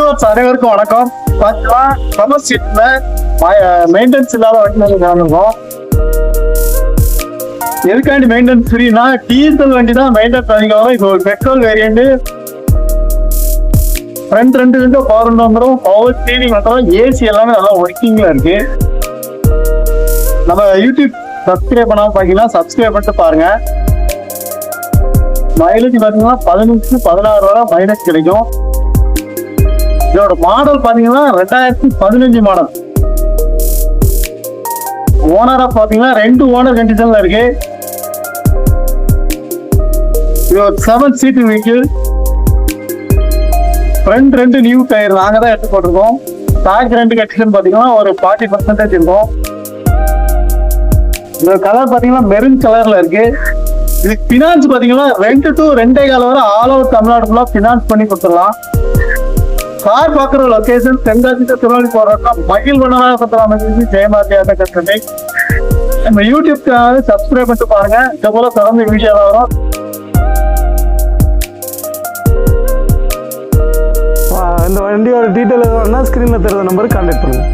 Viewers அனைவருக்கும் வணக்கம். பார்த்தீங்கன்னா சம்மர் சீட்ல மெயின்டெனன்ஸ் இல்லாத வண்டி காணுவோம். எதுக்காண்டி மெயின்டெனன்ஸ் ஃப்ரீனா டீசல் வண்டி தான் மெயின்டெனன்ஸ் அதிகம் வரும். இது ஒரு பெட்ரோல் வேரியண்ட். ஃப்ரண்ட் ரெண்டு விண்டோ பவர் வந்துடும், பவர் ஸ்டீரிங் வந்துடும், ஏசி எல்லாமே நல்லா ஒர்க்கிங்ல இருக்கு. நம்ம யூடியூப் சப்ஸ்கிரைப் பண்ணாம பாத்தீங்கன்னா சப்ஸ்கிரைப் பண்ணிட்டு பாருங்க. மைலேஜ் பாத்தீங்கன்னா 15-16 வரை மைலேஜ் கிடைக்கும். இதோட மாடல் பாத்தீங்கன்னா 2015 மாடல். ஓனரா பாத்தீங்கன்னா 2 ஓனர் கண்டிஷன்ல இருக்கு. இது ஒரு 7 seat vehicle. Front 2 new tyre நாங்க தான் எடுத்து போட்டிருக்கோம். பேக் 2 கண்டிஷன் பாத்தீங்கன்னா ஒரு 40% இருக்கும். இந்த கலர் பாத்தீங்கன்னா மெரூன் கலர்ல இருக்கு. இதுக்கு பினான்ஸ் பாத்தீங்கன்னா 2 to 2.25 வரை ஆல் ஓவர் தமிழ்நாடு ஃபுல்லா பினான்ஸ் பண்ணி கொடுத்துடலாம். கார் பார்க்குற லொகேஷன் தென்காசி திருநெல்வேலி போறோம்னா மகிழ்வனாக ஜெயமாத்தியாக கட்டணை. நம்ம யூடியூப் சேனல் சப்ஸ்கிரைப் பண்ணிட்டு பாருங்க. இது போல தொடர்ந்து வீடியோ வரும். இந்த வண்டியோட டீட்டெயில் எதுனா ஸ்க்ரீனில் தெரிஞ்ச நம்பருக்கு கான்டாக்ட் பண்ணுங்க.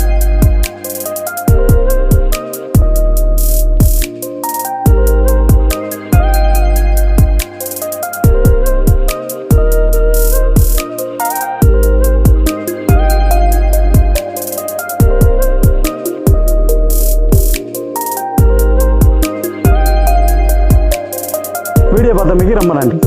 வீடியோ பார்த்தமைக்கு ரொம்ப நன்றி.